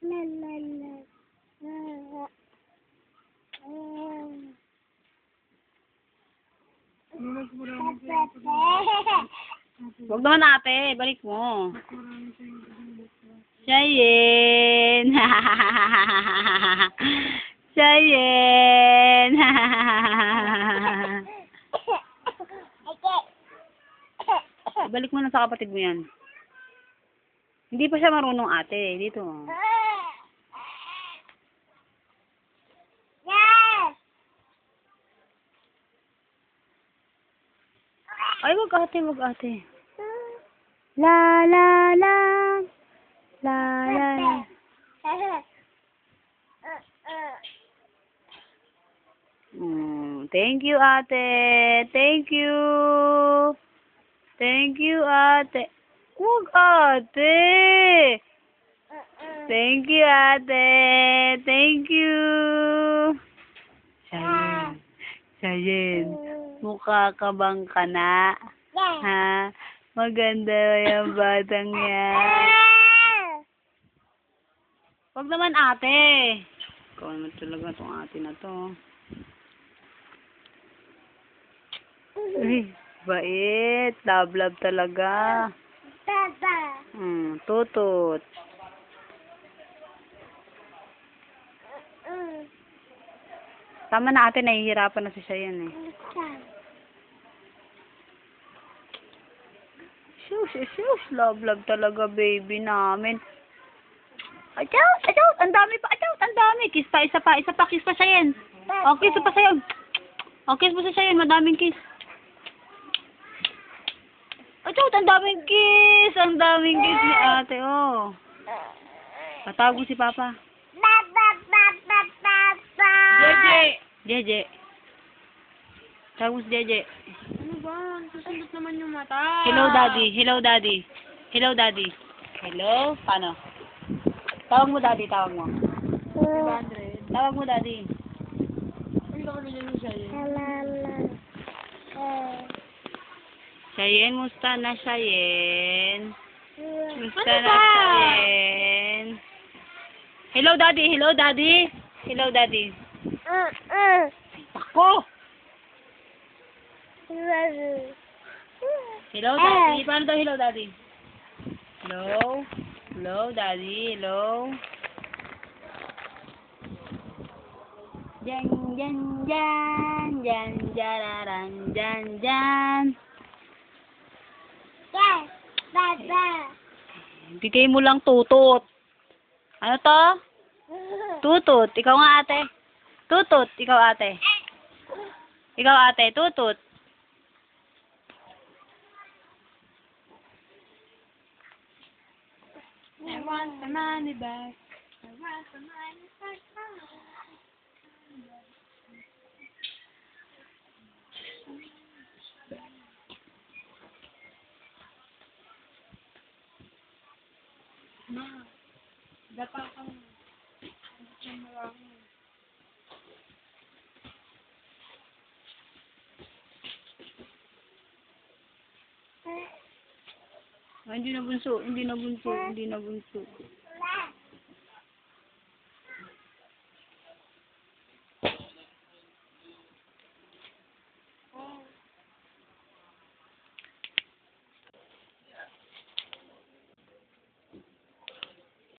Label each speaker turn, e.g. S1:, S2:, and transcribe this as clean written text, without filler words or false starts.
S1: La la la.
S2: Huwag naman ate, balik mo. Shayen. Shayen. Balik mo na sa kapatid mo yan. Hindi pa siya marunong ate. Dito.
S1: Yes.
S2: Ay, wag ate, wag ate. La la la. La la la. Thank you ate. Thank you. Thank you ate. Wag ate. Thank you ate. Thank you. Shayen. Shayen. Mukha ka bang kana? Ha? Maganda yung batang yan. Wag naman ate. Ikaw naman talaga itong ate na to. Ay, bait. Love talaga. Tutot. Tama na ate, nahihirapan na si Shayen eh. Shush. Love talaga baby namin. Achaw, ang dami pa, ang dami. Kiss pa, isa pa, kiss pa Shayen. O, kiss pa sa'yo. O, kiss mo sa Shayen, madaming kiss. Achaw, ang daming kiss ni ate, oh. Patawag mo si Papa. Jeje. Tawag mo si Jeje.
S1: Ano ba? Susundot naman yung mata.
S2: Hello, daddy. Hello, paano? Tawag mo, daddy, tawag mo.
S1: 500.
S2: Tawag mo, daddy.
S1: Ang laki niya siya yun.
S2: Shayen, musta na Shayen? Musta
S1: Ano
S2: na
S1: ba?
S2: Shayen? Hello, daddy. Ako! Hello, daddy. Paano daw hello, daddy? Hello, daddy. Hello. Jan. Bigay mo lang tutot. Ano to? Tutot. Ikaw nga ate. Tutot. Ikaw ate. Tutot.
S1: I want the money back. I want the money back. Ma, dapa kang
S2: Hindi na bunso.